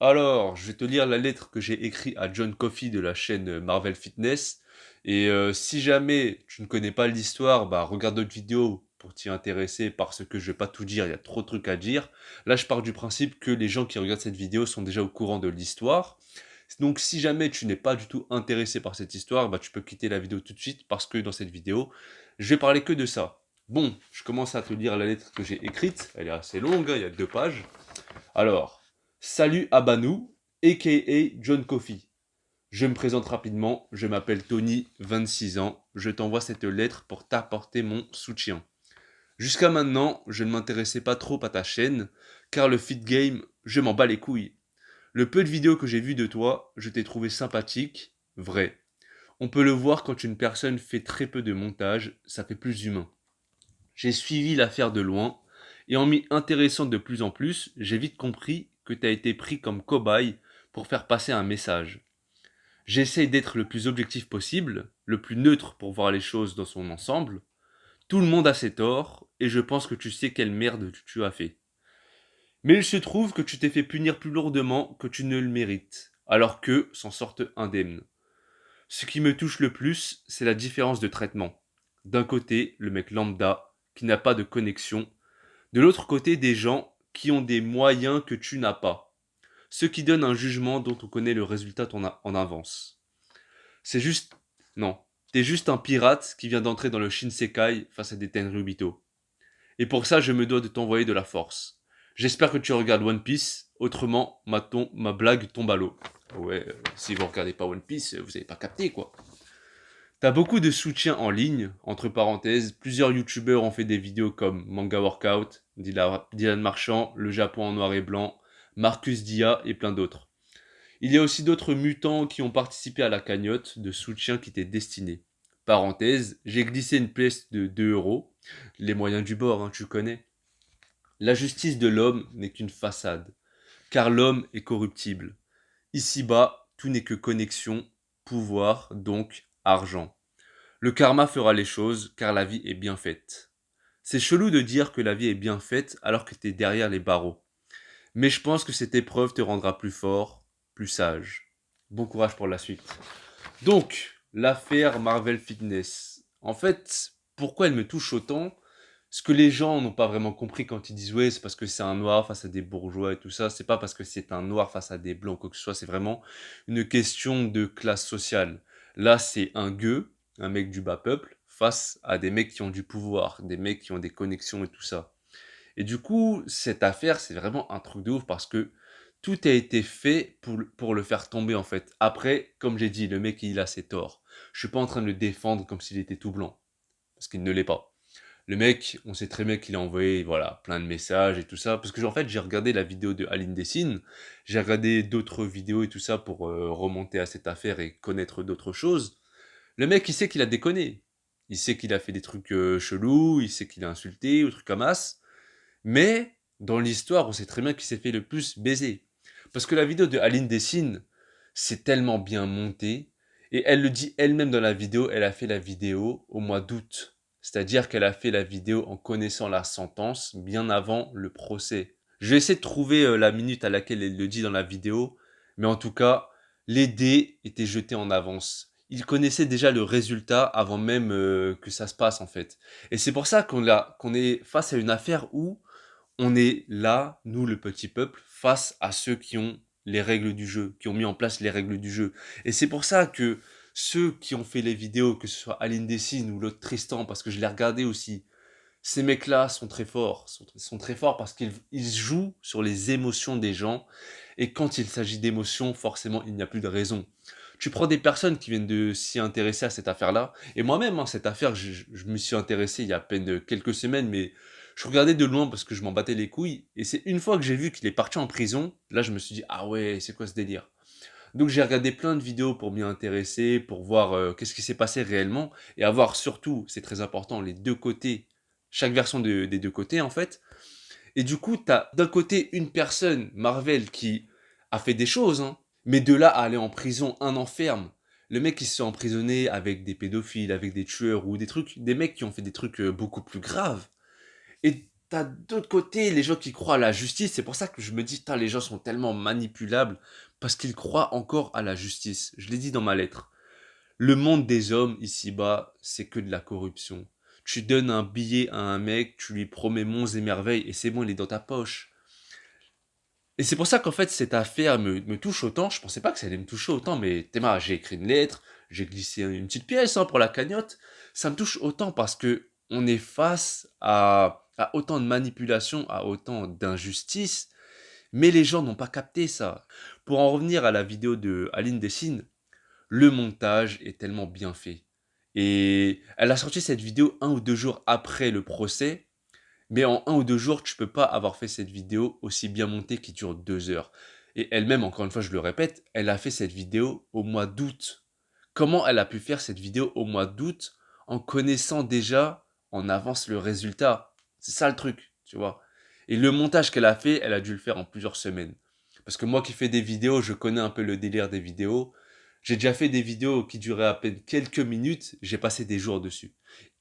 Alors, je vais te lire la lettre que j'ai écrite à John Coffey de la chaîne Marvel Fitness. Et si jamais tu ne connais pas l'histoire, bah regarde d'autres vidéos pour t'y intéresser parce que je vais pas tout dire, il y a trop de trucs à dire. Là, je pars du principe que les gens qui regardent cette vidéo sont déjà au courant de l'histoire. Donc, si jamais tu n'es pas du tout intéressé par cette histoire, bah tu peux quitter la vidéo tout de suite parce que dans cette vidéo, je vais parler que de ça. Bon, je commence à te lire la lettre que j'ai écrite. Elle est assez longue, hein, il y a 2 pages. Alors, salut Abanou, aka John Coffey. Je me présente rapidement, je m'appelle Tony, 26 ans. Je t'envoie cette lettre pour t'apporter mon soutien. Jusqu'à maintenant, je ne m'intéressais pas trop à ta chaîne, car le fit game, je m'en bats les couilles. Le peu de vidéos que j'ai vues de toi, je t'ai trouvé sympathique, vrai. On peut le voir quand une personne fait très peu de montage, ça fait plus humain. J'ai suivi l'affaire de loin, et en m'y intéressant de plus en plus, j'ai vite compris que tu as été pris comme cobaye pour faire passer un message. J'essaie d'être le plus objectif possible, le plus neutre pour voir les choses dans son ensemble. Tout le monde a ses torts, et je pense que tu sais quelle merde tu as fait. Mais il se trouve que tu t'es fait punir plus lourdement que tu ne le mérites, alors qu'eux s'en sortent indemnes. Ce qui me touche le plus, c'est la différence de traitement. D'un côté, le mec lambda, qui n'a pas de connexion, de l'autre côté, des gens qui ont des moyens que tu n'as pas. Ce qui donne un jugement dont on connaît le résultat en avance. C'est juste... Non. T'es juste un pirate qui vient d'entrer dans le Shinsekai face à des Tenryubito. Et pour ça, je me dois de t'envoyer de la force. J'espère que tu regardes One Piece, autrement, ma blague tombe à l'eau. Ouais, si vous regardez pas One Piece, vous avez pas capté, quoi. T'as beaucoup de soutien en ligne, entre parenthèses, plusieurs youtubeurs ont fait des vidéos comme Manga Workout, Dylan Marchand, Le Japon en noir et blanc, Marcus Dia et plein d'autres. Il y a aussi d'autres mutants qui ont participé à la cagnotte de soutien qui t'est destinée. Parenthèse, j'ai glissé une pièce de 2 euros, les moyens du bord, hein, tu connais. La justice de l'homme n'est qu'une façade, car l'homme est corruptible. Ici-bas, tout n'est que connexion, pouvoir, donc argent. Le karma fera les choses, car la vie est bien faite. C'est chelou de dire que la vie est bien faite alors que t'es derrière les barreaux. Mais je pense que cette épreuve te rendra plus fort, plus sage. Bon courage pour la suite. Donc, l'affaire Marvel Fitness. En fait, pourquoi elle me touche autant? Ce que les gens n'ont pas vraiment compris quand ils disent ouais, c'est parce que c'est un noir face à des bourgeois et tout ça. C'est pas parce que c'est un noir face à des blancs, quoi que ce soit. C'est vraiment une question de classe sociale. Là, c'est un gueux, un mec du bas peuple, face à des mecs qui ont du pouvoir, des mecs qui ont des connexions et tout ça. Et du coup, cette affaire, c'est vraiment un truc de ouf parce que tout a été fait pour le faire tomber en fait. Après, comme j'ai dit, le mec il a ses torts. Je suis pas en train de le défendre comme s'il était tout blanc, parce qu'il ne l'est pas. Le mec, on sait très bien qu'il a envoyé voilà plein de messages et tout ça, parce que en fait j'ai regardé la vidéo de Aline Dessine, j'ai regardé d'autres vidéos et tout ça pour remonter à cette affaire et connaître d'autres choses. Le mec il sait qu'il a déconné, il sait qu'il a fait des trucs chelous, il sait qu'il a insulté ou trucs comme as. Mais dans l'histoire, on sait très bien qui s'est fait le plus baiser. Parce que la vidéo de Aline Dessine, c'est tellement bien monté. Et elle le dit elle-même dans la vidéo, elle a fait la vidéo au mois d'août. C'est-à-dire qu'elle a fait la vidéo en connaissant la sentence bien avant le procès. Je vais essayer de trouver la minute à laquelle elle le dit dans la vidéo. Mais en tout cas, les dés étaient jetés en avance. Il connaissait déjà le résultat avant même que ça se passe en fait. Et c'est pour ça qu'on est face à une affaire où on est là, nous le petit peuple, face à ceux qui ont les règles du jeu, qui ont mis en place les règles du jeu. Et c'est pour ça que ceux qui ont fait les vidéos, que ce soit Aline Dessine ou l'autre Tristan, parce que je l'ai regardé aussi, ces mecs-là sont très forts, sont très forts parce qu'ils jouent sur les émotions des gens. Et quand il s'agit d'émotions, forcément, il n'y a plus de raison. Tu prends des personnes qui viennent de s'y intéresser à cette affaire-là. Et moi-même, hein, cette affaire, je me suis intéressé il y a à peine quelques semaines, mais je regardais de loin parce que je m'en battais les couilles. Et c'est une fois que j'ai vu qu'il est parti en prison, là je me suis dit, ah ouais, c'est quoi ce délire? Donc j'ai regardé plein de vidéos pour m'y intéresser, pour voir qu'est-ce qui s'est passé réellement, et avoir surtout, c'est très important, les deux côtés, chaque version des deux côtés en fait. Et du coup, t'as d'un côté une personne, Marvel, qui a fait des choses, hein, mais de là à aller en prison, un an ferme. Le mec qui se fait emprisonner avec des pédophiles, avec des tueurs ou des trucs, des mecs qui ont fait des trucs beaucoup plus graves. Et t'as d'autre côté les gens qui croient à la justice. C'est pour ça que je me dis, putain, les gens sont tellement manipulables parce qu'ils croient encore à la justice. Je l'ai dit dans ma lettre. Le monde des hommes ici-bas, c'est que de la corruption. Tu donnes un billet à un mec, tu lui promets monts et merveilles et c'est bon, il est dans ta poche. Et c'est pour ça qu'en fait, cette affaire me touche autant. Je pensais pas que ça allait me toucher autant, mais Théma, j'ai écrit une lettre, j'ai glissé une petite pièce pour la cagnotte. Ça me touche autant parce que on est face à autant de manipulations, à autant d'injustices, mais les gens n'ont pas capté ça. Pour en revenir à la vidéo de Aline Dessine, le montage est tellement bien fait. Et elle a sorti cette vidéo 1 ou 2 jours après le procès, mais en 1 ou 2 jours, tu peux pas avoir fait cette vidéo aussi bien montée qui dure 2 heures. Et elle-même, encore une fois, je le répète, elle a fait cette vidéo au mois d'août. Comment elle a pu faire cette vidéo au mois d'août en connaissant déjà en avance le résultat? C'est ça le truc, tu vois. Et le montage qu'elle a fait, elle a dû le faire en plusieurs semaines. Parce que moi qui fais des vidéos, je connais un peu le délire des vidéos. J'ai déjà fait des vidéos qui duraient à peine quelques minutes, j'ai passé des jours dessus.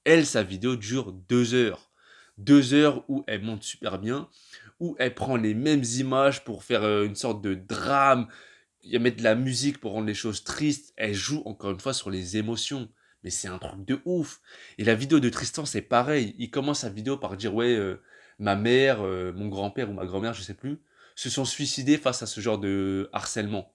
Elle, sa vidéo dure 2 heures. 2 heures où elle monte super bien, où elle prend les mêmes images pour faire une sorte de drame, il mettre de la musique pour rendre les choses tristes. Elle joue encore une fois sur les émotions. Mais c'est un truc de ouf. Et la vidéo de Tristan, c'est pareil. Il commence sa vidéo par dire, ouais, ma mère, mon grand-père ou ma grand-mère, je sais plus, se sont suicidés face à ce genre de harcèlement.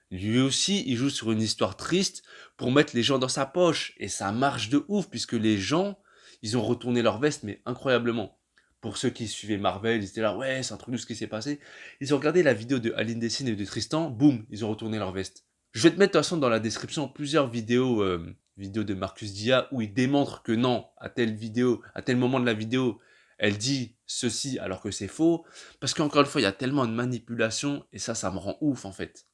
Lui aussi, il joue sur une histoire triste pour mettre les gens dans sa poche. Et ça marche de ouf, puisque les gens, ils ont retourné leur veste, mais incroyablement. Pour ceux qui suivaient Marvel, ils étaient là, ouais, c'est un truc de ce qui s'est passé. Ils ont regardé la vidéo de Aline Dessine et de Tristan, boum, ils ont retourné leur veste. Je vais te mettre de toute façon dans la description plusieurs vidéos de Marcus Dia où il démontre que non, à telle vidéo, à tel moment de la vidéo, elle dit ceci alors que c'est faux. Parce qu'encore une fois, il y a tellement de manipulation et ça me rend ouf en fait.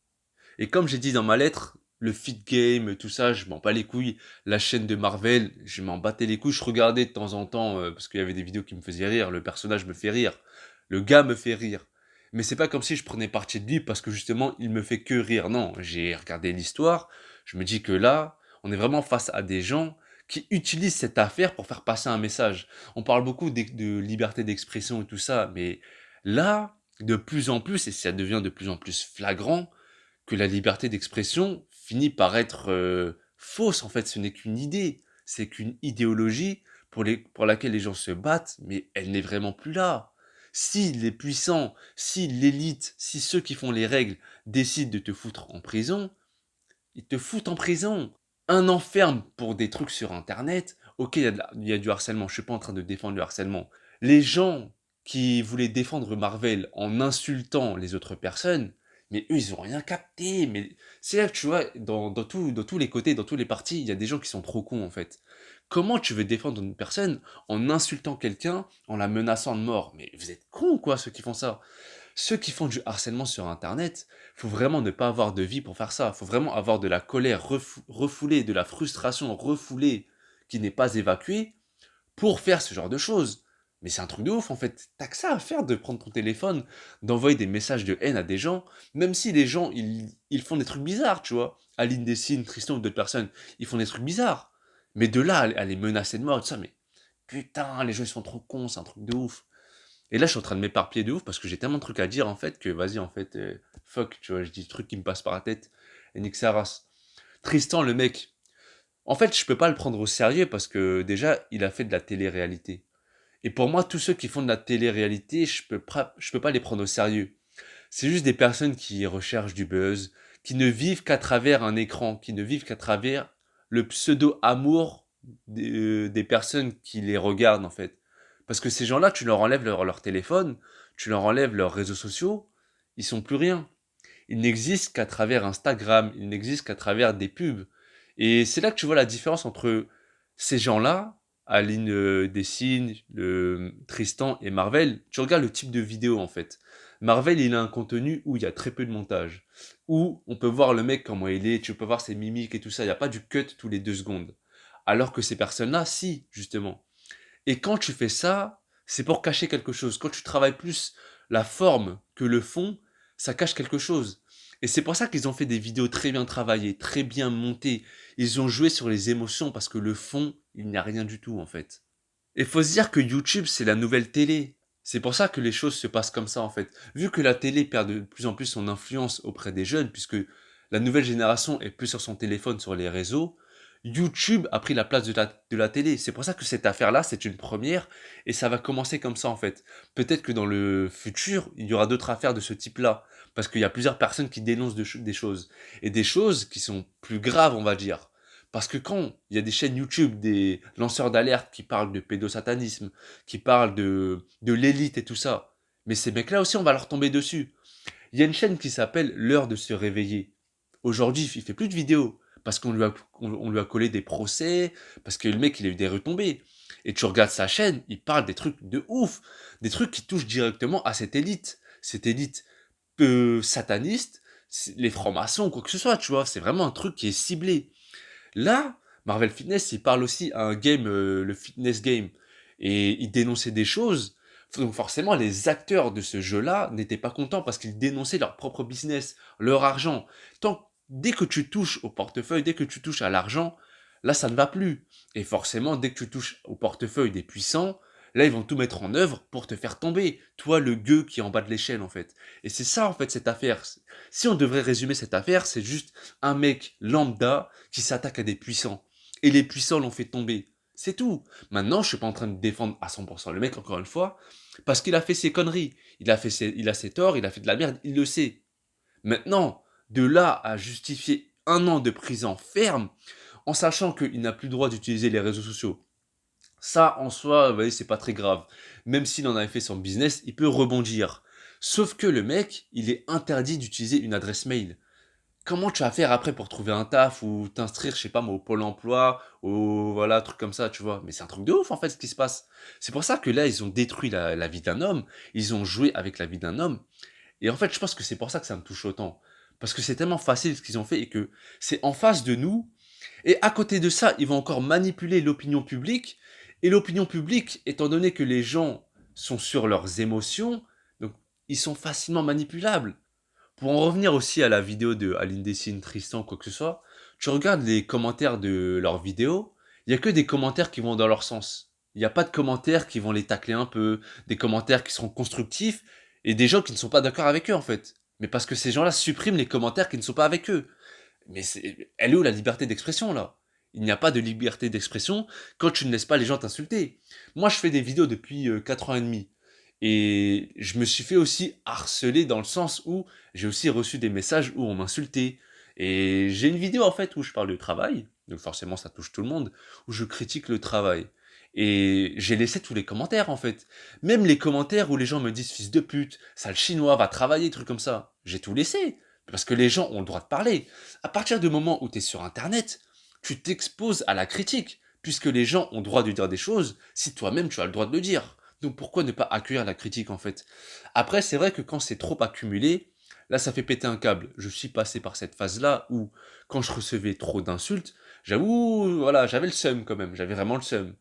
Et comme j'ai dit dans ma lettre, le feed game, tout ça, je m'en bats les couilles. La chaîne de Marvel, je m'en battais les couilles. Je regardais de temps en temps parce qu'il y avait des vidéos qui me faisaient rire. Le personnage me fait rire. Le gars me fait rire. Mais c'est pas comme si je prenais parti de lui parce que justement, il me fait que rire. Non, j'ai regardé l'histoire. Je me dis que là, on est vraiment face à des gens qui utilisent cette affaire pour faire passer un message. On parle beaucoup de liberté d'expression et tout ça, mais là, de plus en plus, et ça devient de plus en plus flagrant, que la liberté d'expression finit par être fausse. En fait, ce n'est qu'une idée, c'est qu'une idéologie pour laquelle les gens se battent, mais elle n'est vraiment plus là. Si les puissants, si l'élite, si ceux qui font les règles décident de te foutre en prison, ils te foutent en prison. Un enferme pour des trucs sur Internet, ok, il y a du harcèlement, je suis pas en train de défendre le harcèlement. Les gens qui voulaient défendre Marvel en insultant les autres personnes, mais eux, ils ont rien capté. Mais c'est là que tu vois, dans tous les côtés, dans tous les partis, il y a des gens qui sont trop cons en fait. Comment tu veux défendre une personne en insultant quelqu'un, en la menaçant de mort? Mais vous êtes cons quoi, ceux qui font ça. Ceux qui font du harcèlement sur Internet, faut vraiment ne pas avoir de vie pour faire ça. Faut vraiment avoir de la colère refoulée, de la frustration refoulée qui n'est pas évacuée pour faire ce genre de choses. Mais c'est un truc de ouf en fait. T'as que ça à faire de prendre ton téléphone, d'envoyer des messages de haine à des gens, même si les gens ils font des trucs bizarres, tu vois. Aline Dessine, Tristan ou d'autres personnes, ils font des trucs bizarres. Mais de là à les menacer de mort et tout ça, mais putain, les gens ils sont trop cons, c'est un truc de ouf. Et là, je suis en train de m'éparpiller de ouf parce que j'ai tellement de trucs à dire en fait que vas-y, en fait, fuck, tu vois, je dis des trucs qui me passent par la tête et nique sa race. Tristan, le mec, en fait, je peux pas le prendre au sérieux parce que déjà, il a fait de la télé-réalité. Et pour moi, tous ceux qui font de la télé-réalité, je peux pas les prendre au sérieux. C'est juste des personnes qui recherchent du buzz, qui ne vivent qu'à travers un écran, qui ne vivent qu'à travers le pseudo-amour des personnes qui les regardent en fait. Parce que ces gens-là, tu leur enlèves leur téléphone, tu leur enlèves leurs réseaux sociaux, ils sont plus rien. Ils n'existent qu'à travers Instagram, ils n'existent qu'à travers des pubs. Et c'est là que tu vois la différence entre ces gens-là, Aline Dessine, Tristan et Marvel. Tu regardes le type de vidéo en fait. Marvel, il a un contenu où il y a très peu de montage, où on peut voir le mec comment il est, tu peux voir ses mimiques et tout ça, il n'y a pas du cut tous les 2 secondes. Alors que ces personnes-là, si, justement. Et quand tu fais ça, c'est pour cacher quelque chose. Quand tu travailles plus la forme que le fond, ça cache quelque chose. Et c'est pour ça qu'ils ont fait des vidéos très bien travaillées, très bien montées. Ils ont joué sur les émotions parce que le fond, il n'y a rien du tout en fait. Et faut se dire que YouTube, c'est la nouvelle télé. C'est pour ça que les choses se passent comme ça en fait. Vu que la télé perd de plus en plus son influence auprès des jeunes, puisque la nouvelle génération est plus sur son téléphone, sur les réseaux, YouTube a pris la place de la télé. C'est pour ça que cette affaire-là, c'est une première, et ça va commencer comme ça en fait. Peut-être que dans le futur, il y aura d'autres affaires de ce type-là, parce qu'il y a plusieurs personnes qui dénoncent des choses, et des choses qui sont plus graves, on va dire. Parce que quand il y a des chaînes YouTube, des lanceurs d'alerte qui parlent de pédosatanisme, qui parlent de l'élite et tout ça. Mais ces mecs-là aussi, on va leur tomber dessus. Il y a une chaîne qui s'appelle L'heure de se réveiller. Aujourd'hui, il fait plus de vidéos parce on lui a collé des procès, parce que le mec, il a eu des retombées. Et tu regardes sa chaîne, il parle des trucs de ouf, des trucs qui touchent directement à cette élite sataniste, les francs-maçons, quoi que ce soit, tu vois. C'est vraiment un truc qui est ciblé. Là, Marvel Fitness, il parle aussi à un game, le fitness game, et il dénonçait des choses. Donc forcément, les acteurs de ce jeu-là n'étaient pas contents parce qu'ils dénonçaient leur propre business, leur argent. Dès que tu touches au portefeuille, dès que tu touches à l'argent, là, ça ne va plus. Et forcément, dès que tu touches au portefeuille des puissants, là, ils vont tout mettre en œuvre pour te faire tomber. Toi, le gueux qui est en bas de l'échelle, en fait. Et c'est ça, en fait, cette affaire. Si on devrait résumer cette affaire, c'est juste un mec lambda qui s'attaque à des puissants. Et les puissants l'ont fait tomber. C'est tout. Maintenant, je suis pas en train de défendre à 100% le mec, encore une fois, parce qu'il a fait ses conneries. Il a ses torts, il a fait de la merde, il le sait. Maintenant, de là à justifier 1 an de prison ferme, en sachant qu'il n'a plus le droit d'utiliser les réseaux sociaux. Ça, en soi, vous voyez, c'est pas très grave. Même s'il en avait fait son business, il peut rebondir. Sauf que le mec, il est interdit d'utiliser une adresse mail. Comment tu vas faire après pour trouver un taf ou t'inscrire, je sais pas moi, au Pôle emploi, au voilà, truc comme ça, tu vois. Mais c'est un truc de ouf en fait ce qui se passe. C'est pour ça que là, ils ont détruit la vie d'un homme, ils ont joué avec la vie d'un homme. Et en fait, je pense que c'est pour ça que ça me touche autant. Parce que c'est tellement facile ce qu'ils ont fait et que c'est en face de nous. Et à côté de ça, ils vont encore manipuler l'opinion publique. Et l'opinion publique, étant donné que les gens sont sur leurs émotions, donc ils sont facilement manipulables. Pour en revenir aussi à la vidéo de Aline Dessine, Tristan, quoi que ce soit, tu regardes les commentaires de leurs vidéos, il y a que des commentaires qui vont dans leur sens. Il n'y a pas de commentaires qui vont les tacler un peu, des commentaires qui seront constructifs, et des gens qui ne sont pas d'accord avec eux en fait. Mais parce que ces gens-là suppriment les commentaires qui ne sont pas avec eux. Mais elle est où la liberté d'expression là? Il n'y a pas de liberté d'expression quand tu ne laisses pas les gens t'insulter. Moi, je fais des vidéos depuis 4 ans et demi. Et je me suis fait aussi harceler dans le sens où j'ai aussi reçu des messages où on m'insultait. Et j'ai une vidéo en fait où je parle de travail, donc forcément ça touche tout le monde, où je critique le travail. Et j'ai laissé tous les commentaires en fait. Même les commentaires où les gens me disent fils de pute, sale chinois, va travailler, trucs comme ça. J'ai tout laissé. Parce que les gens ont le droit de parler. À partir du moment où tu es sur internet, tu t'exposes à la critique. Puisque les gens ont le droit de dire des choses, si toi-même tu as le droit de le dire. Donc pourquoi ne pas accueillir la critique en fait? Après, c'est vrai que quand c'est trop accumulé, là ça fait péter un câble. Je suis passé par cette phase-là où quand je recevais trop d'insultes, j'avoue, voilà, j'avais le seum quand même, j'avais vraiment le seum.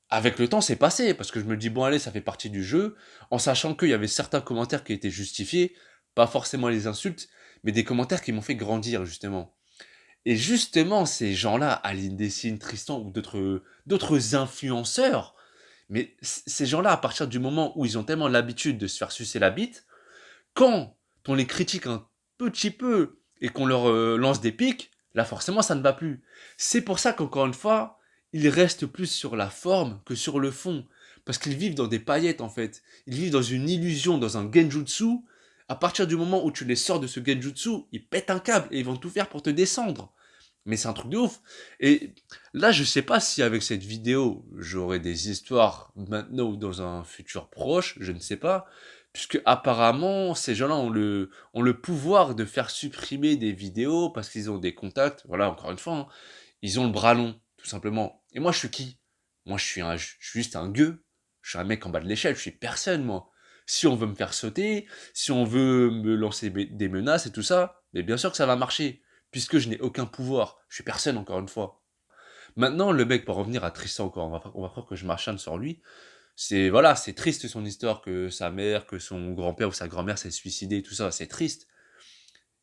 Avec le temps, c'est passé, parce que je me dis, bon allez, ça fait partie du jeu, en sachant qu'il y avait certains commentaires qui étaient justifiés, pas forcément les insultes, mais des commentaires qui m'ont fait grandir, justement. Et justement, ces gens-là, Aline Dessine, Tristan ou d'autres influenceurs, mais ces gens-là, à partir du moment où ils ont tellement l'habitude de se faire sucer la bite, quand on les critique un petit peu et qu'on leur lance des pics, là forcément ça ne va plus. C'est pour ça qu'encore une fois, ils restent plus sur la forme que sur le fond. Parce qu'ils vivent dans des paillettes en fait. Ils vivent dans une illusion, dans un genjutsu. À partir du moment où tu les sors de ce genjutsu, ils pètent un câble et ils vont tout faire pour te descendre. Mais c'est un truc de ouf. Et là, je sais pas si avec cette vidéo, j'aurai des histoires maintenant ou dans un futur proche, je ne sais pas. Puisque apparemment, ces gens-là ont le pouvoir de faire supprimer des vidéos parce qu'ils ont des contacts. Voilà, encore une fois, hein. Ils ont le bras long, tout simplement. Et moi, je suis qui? Moi, je suis juste un gueux. Je suis un mec en bas de l'échelle, je suis personne, moi. Si on veut me faire sauter, si on veut me lancer des menaces et tout ça, mais bien sûr que ça va marcher puisque je n'ai aucun pouvoir. Je suis personne, encore une fois. Maintenant, le mec, pour revenir à Tristan encore, on va croire que je m'acharne sur lui. C'est, voilà, c'est triste son histoire que sa mère, que son grand-père ou sa grand-mère s'est suicidé, tout ça, c'est triste.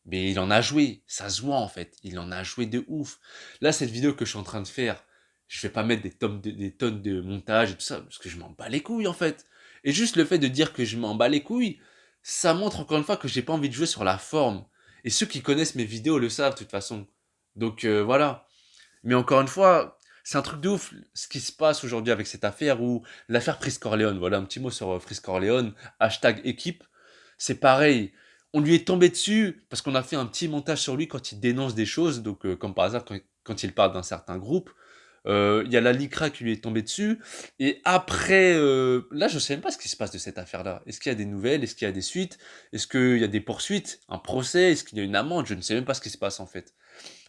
Mais il en a joué, ça se voit en fait, il en a joué de ouf. Là, cette vidéo que je suis en train de faire, je vais pas mettre des tonnes de montage et tout ça, parce que je m'en bats les couilles en fait. Et juste le fait de dire que je m'en bats les couilles, ça montre encore une fois que j'ai pas envie de jouer sur la forme. Et ceux qui connaissent mes vidéos le savent de toute façon. Donc voilà. Mais encore une fois, c'est un truc de ouf ce qui se passe aujourd'hui avec cette affaire ou l'affaire Frisk Corleone. Voilà un petit mot sur Frisk Corleone. Hashtag équipe. C'est pareil. On lui est tombé dessus parce qu'on a fait un petit montage sur lui quand il dénonce des choses. Donc comme par hasard quand il parle d'un certain groupe. Il y a la LICRA qui lui est tombée dessus. Et après, là, je sais même pas ce qui se passe de cette affaire-là. Est-ce qu'il y a des nouvelles? Est-ce qu'il y a des suites? Est-ce qu'il y a des poursuites? Un procès? Est-ce qu'il y a une amende? Je ne sais même pas ce qui se passe en fait.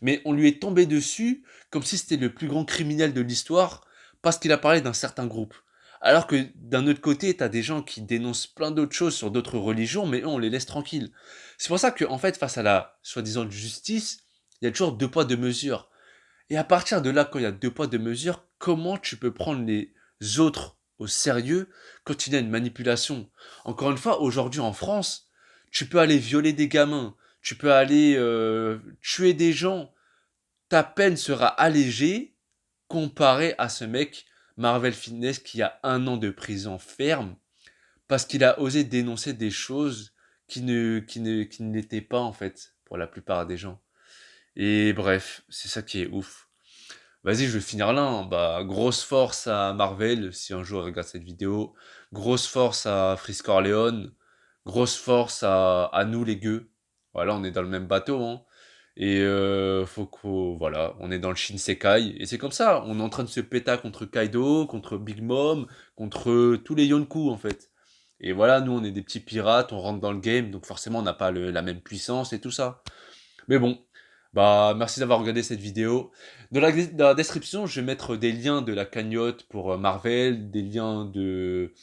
Mais on lui est tombé dessus comme si c'était le plus grand criminel de l'histoire parce qu'il a parlé d'un certain groupe. Alors que d'un autre côté, t'as des gens qui dénoncent plein d'autres choses sur d'autres religions, mais eux, on les laisse tranquilles. C'est pour ça que, en fait, face à la soi-disant justice, il y a toujours deux poids, deux mesures. Et à partir de là, quand il y a deux poids, deux mesures, comment tu peux prendre les autres au sérieux quand il y a une manipulation? Encore une fois, aujourd'hui en France, tu peux aller violer des gamins, tu peux aller tuer des gens, ta peine sera allégée comparé à ce mec, Marvel Fitness, qui a 1 an de prison ferme parce qu'il a osé dénoncer des choses qui ne l'étaient pas en fait pour la plupart des gens. Et bref, c'est ça qui est ouf. Vas-y, je vais finir là, hein. Bah, grosse force à Marvel, si un jour il regarde cette vidéo. Grosse force à Frisk Orleans. Grosse force à nous les gueux. Voilà, on est dans le même bateau, hein. Et voilà, on est dans le Shinsekai. Et c'est comme ça, on est en train de se péter contre Kaido, contre Big Mom, contre tous les Yonkou, en fait. Et voilà, nous, on est des petits pirates, on rentre dans le game, donc forcément, on n'a pas la même puissance et tout ça. Mais bon, bah merci d'avoir regardé cette vidéo. Dans la description, je vais mettre des liens de la cagnotte pour Marvel, des liens de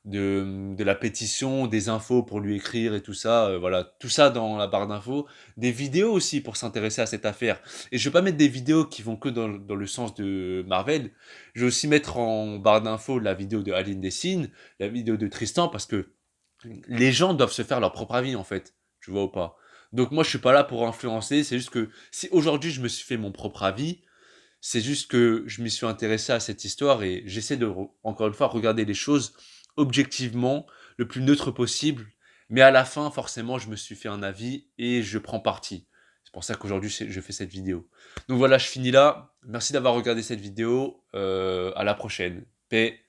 la pétition, des infos pour lui écrire et tout ça. Voilà, tout ça dans la barre d'infos. Des vidéos aussi pour s'intéresser à cette affaire. Et je vais pas mettre des vidéos qui vont que dans le sens de Marvel. Je vais aussi mettre en barre d'infos la vidéo de Aline Dessine, la vidéo de Tristan, parce que les gens doivent se faire leur propre avis en fait. Tu vois ou pas? Donc moi je suis pas là pour influencer, c'est juste que si aujourd'hui je me suis fait mon propre avis, c'est juste que je m'y suis intéressé à cette histoire et j'essaie de, encore une fois, regarder les choses objectivement, le plus neutre possible. Mais à la fin, forcément, je me suis fait un avis et je prends parti. C'est pour ça qu'aujourd'hui, je fais cette vidéo. Donc voilà, je finis là. Merci d'avoir regardé cette vidéo. À la prochaine. Paix,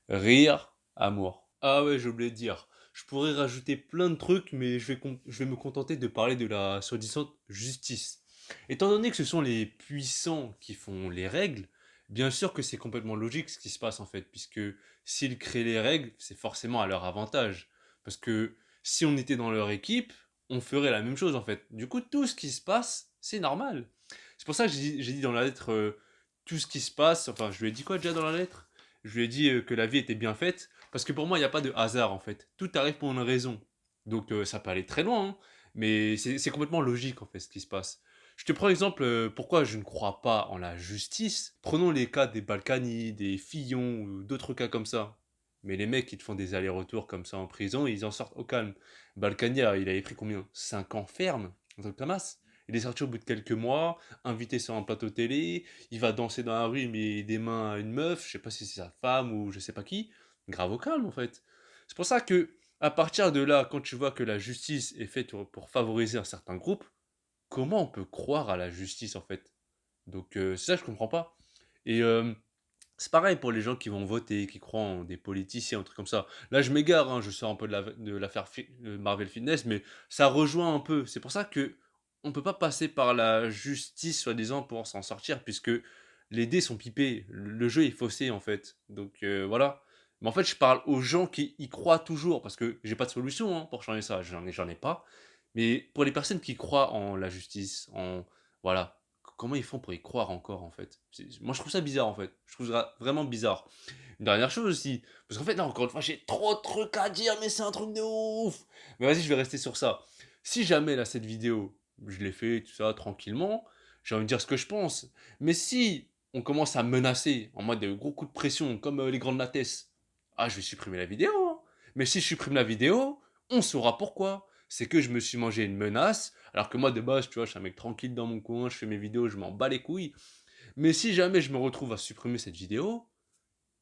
rire, amour. Ah ouais, j'ai oublié de dire. Je pourrais rajouter plein de trucs, mais je vais me contenter de parler de la soi-disant justice. Étant donné que ce sont les puissants qui font les règles, bien sûr que c'est complètement logique ce qui se passe en fait, puisque s'ils créent les règles, c'est forcément à leur avantage. Parce que si on était dans leur équipe, on ferait la même chose en fait. Du coup, tout ce qui se passe, c'est normal. C'est pour ça que j'ai dit dans la lettre tout ce qui se passe, enfin je lui ai dit quoi déjà dans la lettre? Je lui ai dit que la vie était bien faite, parce que pour moi il n'y a pas de hasard en fait. Tout arrive pour une raison. Donc ça peut aller très loin, hein, mais c'est complètement logique en fait ce qui se passe. Je te prends l'exemple pourquoi je ne crois pas en la justice. Prenons les cas des Balkany, des Fillon ou d'autres cas comme ça. Mais les mecs qui te font des allers-retours comme ça en prison, ils en sortent au calme. Balkany, il avait pris combien? 5 ans ferme, un truc comme ça. Il est sorti au bout de quelques mois, invité sur un plateau télé, il va danser dans la rue, il met des mains à une meuf, je sais pas si c'est sa femme ou je sais pas qui. Grave au calme en fait. C'est pour ça que, à partir de là, quand tu vois que la justice est faite pour favoriser un certain groupe, comment on peut croire à la justice en fait? Donc c'est ça que je comprends pas. Et c'est pareil pour les gens qui vont voter, qui croient en des politiciens, un truc comme ça. Là, je m'égare, hein, je sors un peu de l'affaire Marvel Fitness, mais ça rejoint un peu. C'est pour ça que on peut pas passer par la justice, soi-disant, pour s'en sortir, puisque les dés sont pipés. Le jeu est faussé, en fait. Donc voilà. Mais en fait, je parle aux gens qui y croient toujours, parce que j'ai pas de solution hein, pour changer ça. J'en ai pas. Mais pour les personnes qui croient en la justice, en voilà, comment ils font pour y croire encore en fait? Moi je trouve ça bizarre en fait. Je trouve ça vraiment bizarre. Une dernière chose aussi, parce qu'en fait là encore une fois j'ai trop de trucs à dire, mais c'est un truc de ouf. Mais vas-y, je vais rester sur ça. Si jamais là cette vidéo, je l'ai fait tout ça tranquillement, j'ai envie de dire ce que je pense. Mais si on commence à menacer en mode de gros coups de pression comme les grandes latesses, ah je vais supprimer la vidéo, hein. Mais si je supprime la vidéo, on saura pourquoi. C'est que je me suis mangé une menace, alors que moi de base, tu vois, je suis un mec tranquille dans mon coin, je fais mes vidéos, je m'en bats les couilles. Mais si jamais je me retrouve à supprimer cette vidéo,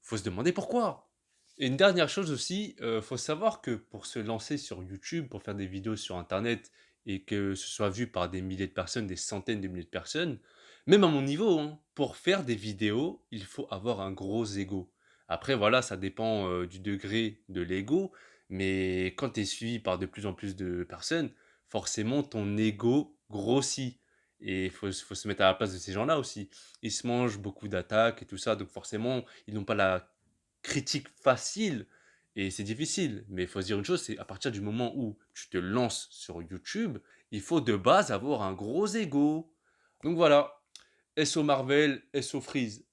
faut se demander pourquoi. Et une dernière chose aussi, faut savoir que pour se lancer sur YouTube, pour faire des vidéos sur internet et que ce soit vu par des milliers de personnes, des centaines de milliers de personnes, même à mon niveau, hein, pour faire des vidéos, il faut avoir un gros ego. Après voilà, ça dépend, du degré de l'ego, mais quand tu es suivi par de plus en plus de personnes, forcément ton ego grossit et il faut se mettre à la place de ces gens-là aussi. Ils se mangent beaucoup d'attaques et tout ça, donc forcément, ils n'ont pas la critique facile et c'est difficile. Mais il faut se dire une chose, c'est à partir du moment où tu te lances sur YouTube, il faut de base avoir un gros ego. Donc voilà, SO Marvel, SO Freeze.